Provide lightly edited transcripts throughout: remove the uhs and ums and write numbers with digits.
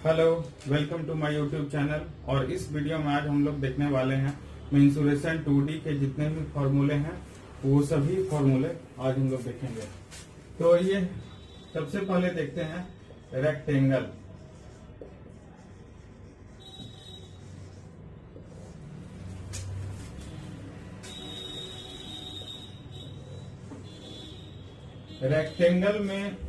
Hello, welcome to my YouTube channel. और इस video में आज हम लोग देखने वाले हैं मेंसुरेशन 2D के जितने भी फॉर्मूले हैं वो सभी फॉर्मूले आज हम लोग देखेंगे। तो ये सबसे पहले देखते हैं रेक्टेंगल। रेक्टेंगल में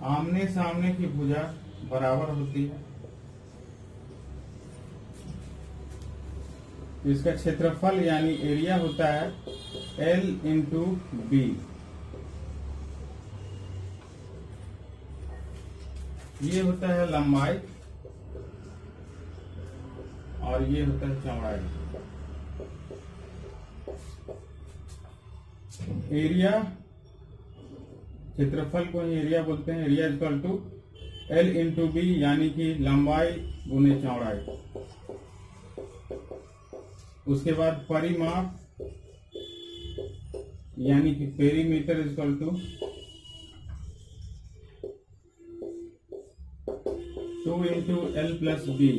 आमने सामने की भुजा बराबर होती है। इसका क्षेत्रफल यानी एरिया होता है L इंटू बी। ये होता है लंबाई और ये होता है चौड़ाई। एरिया, क्षेत्रफल को ही एरिया बोलते हैं। Area equal to L into B, यानी कि लंबाई गुने चौड़ाई। उसके बाद परिमाप यानी कि perimeter equal to 2 into L plus B.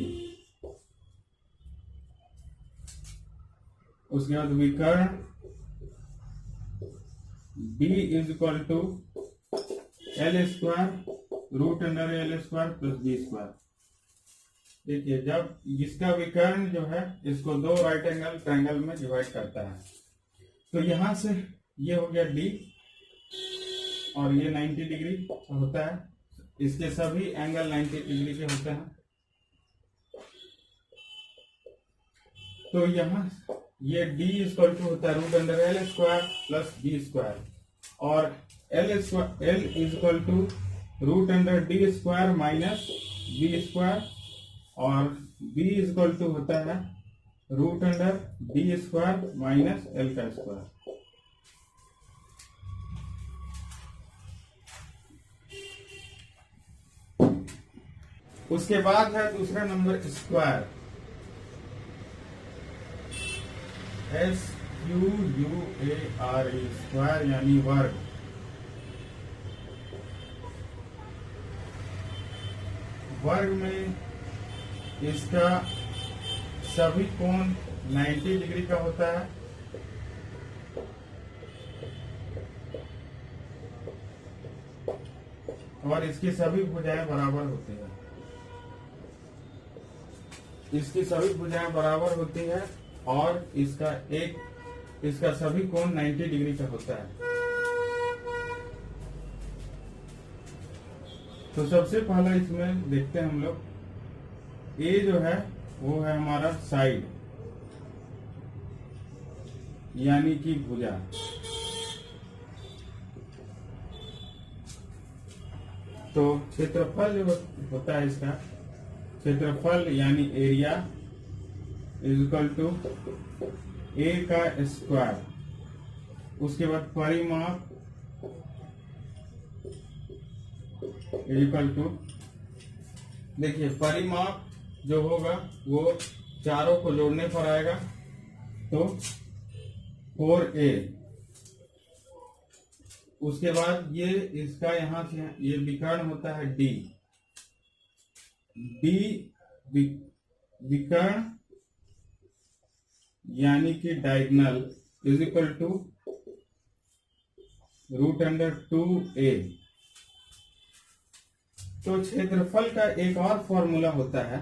उसके बाद विकर्ण B is equal to L square root under L square plus B square. देखिए, जब इसका विकर्ण जो है इसको दो राइट एंगल ट्रायंगल में डिवाइड करता है, तो यहां से ये हो गया D और ये 90 डिग्री होता है। इसके सभी एंगल 90 डिग्री के होते हैं। तो यहाँ ये D इक्वल टू होता है root under L square plus B square, और L is equal to root under D square minus B square, और B इज इक्वल टू होता है root under D square minus L का square. उसके बाद है दूसरा नंबर स्क्वायर। SQUARE स्क्वायर यानी वर्ग। वर्ग में इसका सभी कोण 90 डिग्री का होता है। और इसकी सभी भुजाएं बराबर होती है। इसकी सभी भुजाएं बराबर होती है और इसका सभी कोण 90 डिग्री का होता है। तो सबसे पहला इसमें देखते हैं हम लोग, ए जो है वो है हमारा साइड यानी कि भुजा। तो क्षेत्रफल जो होता है इसका, क्षेत्रफल यानी एरिया इज इक्वल टू ए का स्क्वायर। उसके बाद परिमाप इक्वल टू, देखिए परिमाप जो होगा वो चारों को जोड़ने पर आएगा, तो 4a। उसके बाद ये इसका यहां से ये विकर्ण होता है D। विकर्ण यानी कि diagonal is equal to root under 2a। तो क्षेत्रफल का एक और फॉर्मूला होता है,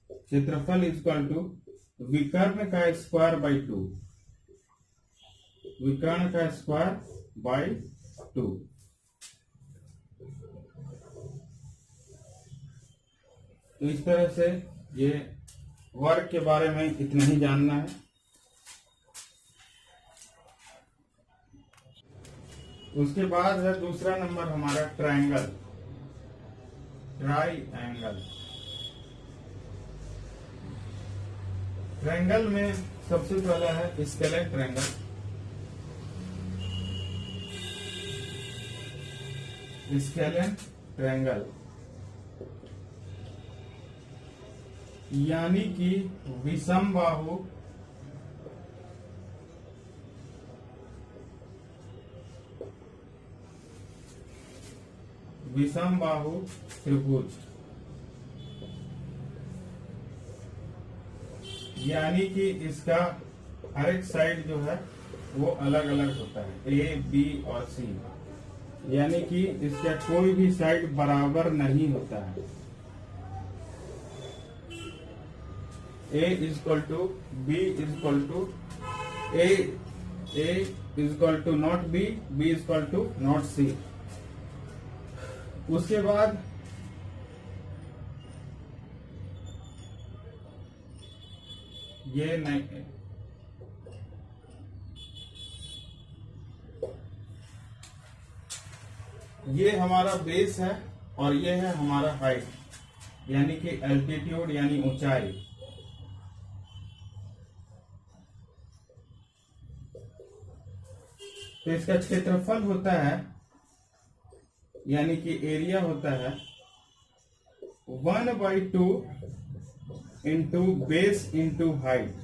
क्षेत्रफल इज इक्वल टू विकर्ण का स्क्वायर बाई 2। विकर्ण का स्क्वायर बाई 2। तो इस तरह से ये वर्ग के बारे में इतना ही जानना है। उसके बाद है दूसरा नंबर हमारा ट्रायंगल, ट्राइएंगल। ट्रायंगल में सबसे पहला है स्केलेन ट्रायंगल। स्केलेन ट्रायंगल यानी कि विषम बाहु विषम बाहु त्रिभुज, यानी कि इसका हर एक साइड जो है वो अलग अलग होता है, ए बी और सी, यानी कि इसका कोई भी साइड बराबर नहीं होता है। A is equal to B is equal to A is equal to not B, B is equal to not C. उसके बाद ये नहीं, ये हमारा बेस है और ये है हमारा हाइट, यानी कि एल्टीट्यूड यानी ऊंचाई। तो इसका क्षेत्रफल होता है, यानी कि एरिया होता है 1/2 इंटू बेस इंटू हाइट,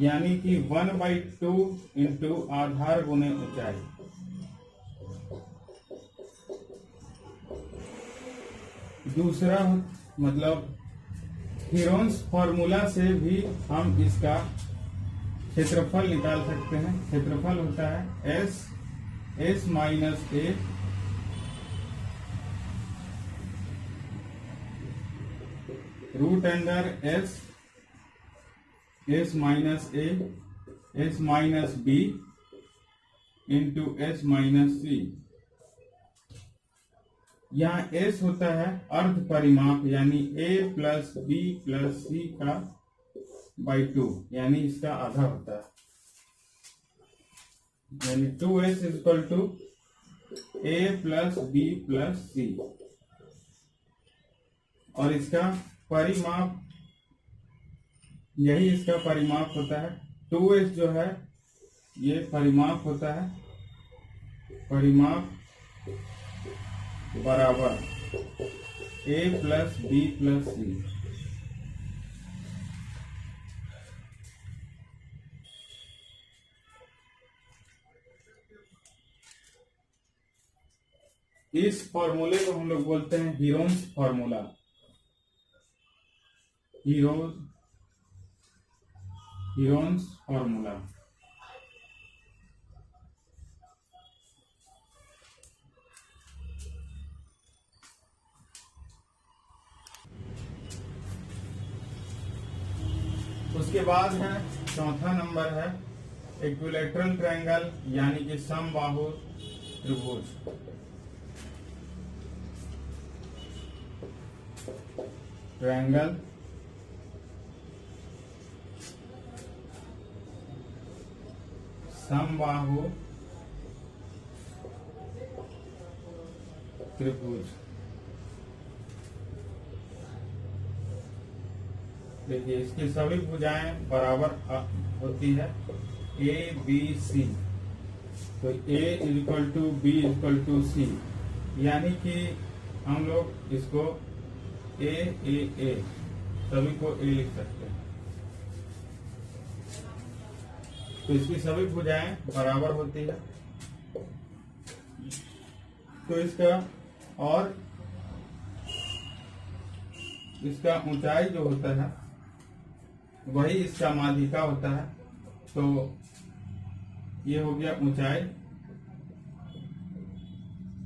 यानी कि 1/2 इंटू आधार गुणे ऊंचाई। दूसरा मतलब हीरोन्स फॉर्मूला से भी हम इसका क्षेत्रफल निकाल सकते हैं। क्षेत्रफल होता है S minus A root under S minus A S minus B into S minus C. यहाँ एस होता है अर्ध परिमाप, यानी A plus B plus C का /2, यानी इसका आधा होता है, यानी 2s is equal to A plus B plus C. और इसका परिमाप, यही इसका परिमाप होता है। 2s जो है ये परिमाप होता है, परिमाप बराबर ए प्लस बी प्लस सी। इस फॉर्मूले को हम लोग बोलते हैं हीरोन्स फॉर्मूला। Heron's formula. उसके बाद है चौथा नंबर है इक्विलैटरल ट्रायंगल, यानी कि समबाहु त्रिभुज। ट्रायंगल समबाहु त्रिभुज। देखिए इसकी सभी भुजाएं बराबर होती है, ए बी सी। तो A is equal to B is equal to C, यानी कि हम लोग इसको ए सभी को ए लिख सकते हैं। तो इसकी सभी भुजाएं बराबर होती है। तो इसका और इसका ऊंचाई जो होता है वही इसका माध्यिका होता है। तो ये हो गया ऊंचाई,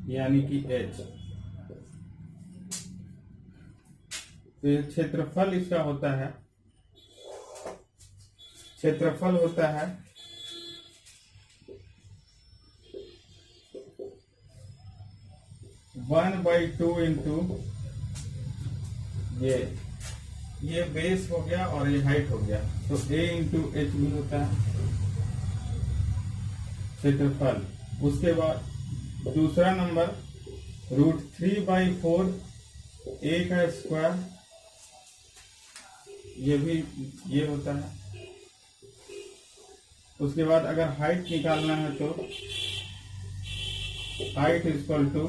यानी कि h। तो क्षेत्रफल इसका होता है, क्षेत्रफल होता है 1/2 इंटू ये बेस हो गया और ये हाइट हो गया, तो a इंटू एच भी होता है क्षेत्रफल। उसके बाद दूसरा नंबर √3/4 a का स्क्वायर, ये होता है। उसके बाद अगर हाइट निकालना है तो height is equal to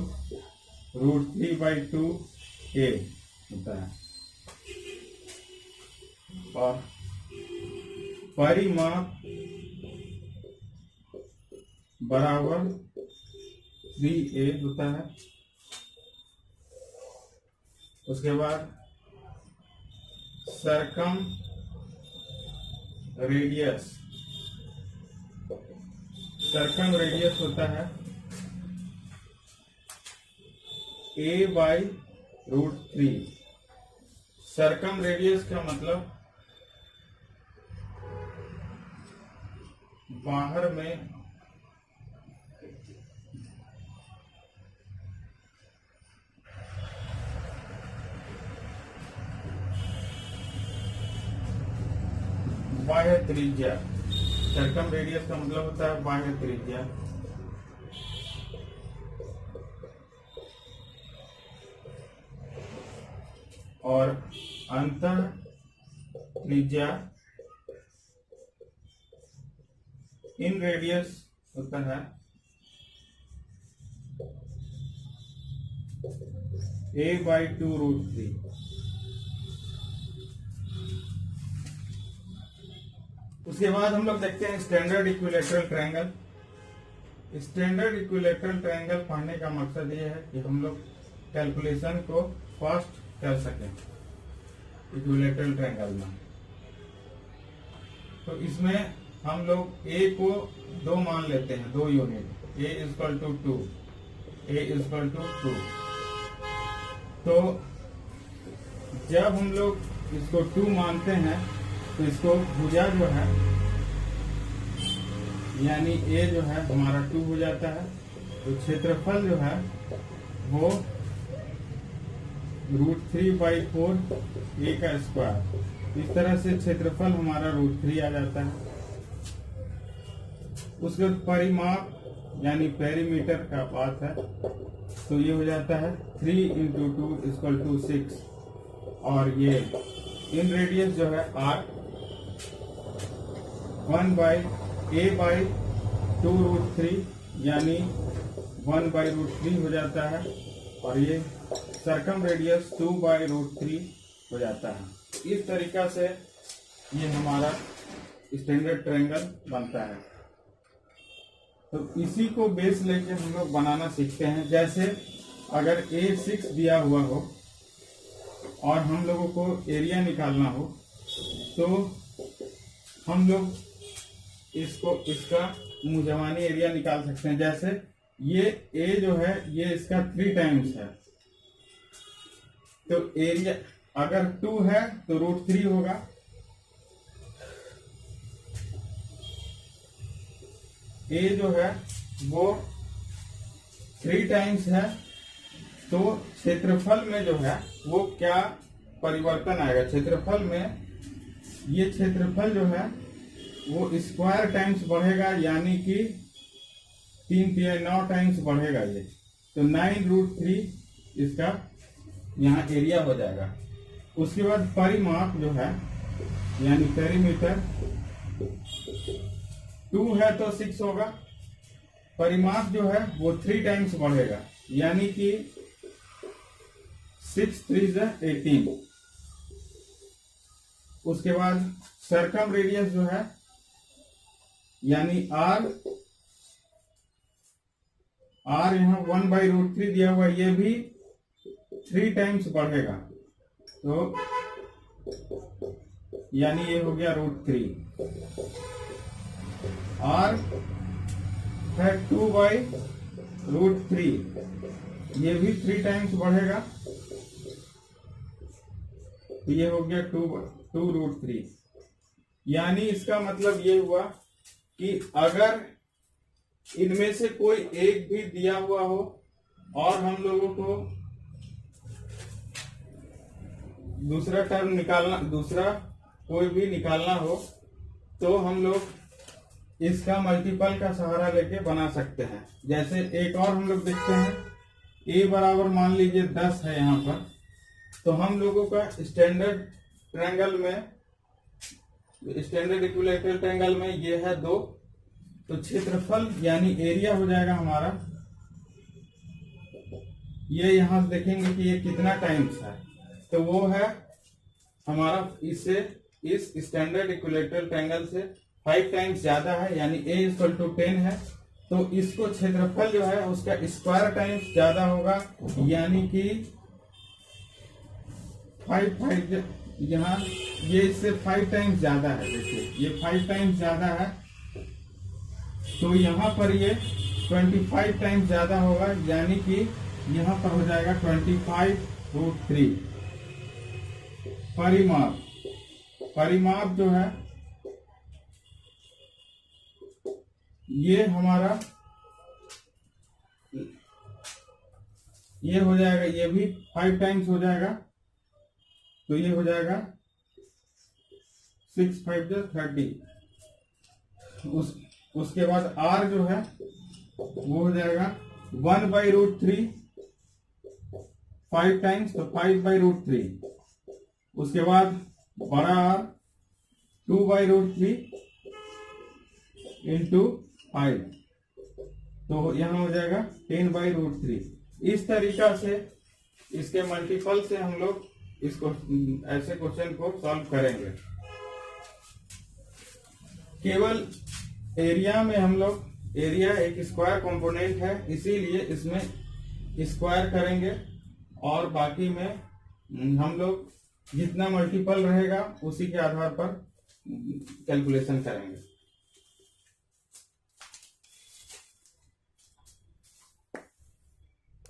√3/2 a होता है। और परिमाप बराबर 3a होता है। उसके बाद सर्कम रेडियस होता है a/√3। सर्कम रेडियस का मतलब बाहर में बाह्य त्रिज्या। सर्कम रेडियस का मतलब होता है बाह्य त्रिज्या। और अंतर त्रिज्या इन रेडियस होता है a/2√3। उसके बाद हम लोग देखते हैं standard equilateral triangle. Standard equilateral triangle पढ़ने का मकसद ये है कि हम लोग कैलकुलेशन को फास्ट कर सकें इक्विलैटरल ट्रायंगल में। तो इसमें हम लोग a को 2 मान लेते हैं, 2 यूनिट, a = 2। तो जब हम लोग इसको 2 मानते हैं तो इसको भुजा जो है यानी a जो है हमारा 2 हो जाता है। तो क्षेत्रफल जो है वो √3/4 a का स्क्वायर। इस तरह से क्षेत्रफल हमारा √3 आ जाता है। उसके बाद परिमाप यानी पेरीमीटर का बात है तो ये हो जाता है 3 × 2 = 6। और ये इन रेडियस जो है r 1/a/2√3 यानी 1/√3 हो जाता है। और ये सर्कम रेडियस 2/√3 हो जाता है। इस तरीका से ये हमारा स्टैंडर्ड ट्रायंगल बनता है। तो इसी को बेस लेके हम लोग बनाना सीखते हैं। जैसे अगर a 6 दिया हुआ हो और हम लोगों को एरिया निकालना हो तो हम लोग इसका मुजवानी एरिया निकाल सकते हैं। जैसे ये a जो है ये इसका 3 टाइम्स है। तो एरिया अगर 2 है तो √3 होगा। a जो है वो 3 टाइम्स है। तो क्षेत्रफल में जो है वो क्या परिवर्तन आएगा? क्षेत्रफल में ये क्षेत्रफल जो है वो स्क्वायर टाइम्स बढ़ेगा यानी कि 9 टाइम्स बढ़ेगा ये। तो 9√3 इसका यहाँ एरिया हो जाएगा। उसके बाद परिमाप जो है यानी पेरीमीटर 2 है तो 6 होगा। परिमाप जो है वो 3 टाइम्स बढ़ेगा यानी कि 6 3 18। उसके बाद सर्कम रेडियस जो है यानी r यहाँ 1/√3 दिया हुआ, ये भी 3 टाइम्स बढ़ेगा। तो यानी ये हो गया √3। r है 2/√3, ये भी 3 टाइम्स बढ़ेगा। तो ये हो गया 2√3। यानी इसका मतलब ये हुआ कि अगर इनमें से कोई एक भी दिया हुआ हो और हम लोगों को दूसरा टर्म निकालना, दूसरा कोई भी निकालना हो तो हम लोग इसका मल्टीपल का सहारा लेके बना सकते हैं। जैसे एक और हम लोग देखते हैं, a बराबर मान लीजिए 10 है यहाँ पर। तो हम लोगों का स्टैंडर्ड ट्रायंगल में, स्टैंडर्ड इक्विलैटरल ट्रायंगल में ये है 2। तो क्षेत्रफल यानी एरिया हो जाएगा हमारा, ये यहां देखेंगे कि ये कितना टाइम्स है। तो वो है हमारा इससे, इस स्टैंडर्ड इक्विलैटरल ट्रायंगल से 5 टाइम्स ज्यादा है यानी a = 10 है। तो इसको क्षेत्रफल जो है उसका स्क्वायर टाइम्स ज्यादा होगा, यानी कि 5 यहाँ ये इससे 5 टाइम्स ज्यादा है। देखिए ये 5 टाइम्स ज्यादा है, तो यहाँ पर ये 25 टाइम्स ज्यादा होगा, यानी कि यहाँ पर हो जाएगा 25√3। परिमाप जो है ये हमारा ये हो जाएगा, ये भी 5 टाइम्स हो जाएगा, तो ये हो जाएगा 6 5 30। उसके बाद R जो है वो हो जाएगा 1/√3 5 टाइम्स, तो 5/√3। उसके बाद बड़ा R 2/√3 इंटू 5, तो यहाँ हो जाएगा 10/√3। इस तरीका से इसके मल्टीपल से हम लोग इसको ऐसे क्वेश्चन को सॉल्व करेंगे। केवल एरिया में हम लोग, एरिया एक स्क्वायर कंपोनेंट है, इसीलिए इसमें स्क्वायर करेंगे, और बाकी में हम लोग जितना मल्टीपल रहेगा उसी के आधार पर कैलकुलेशन करेंगे।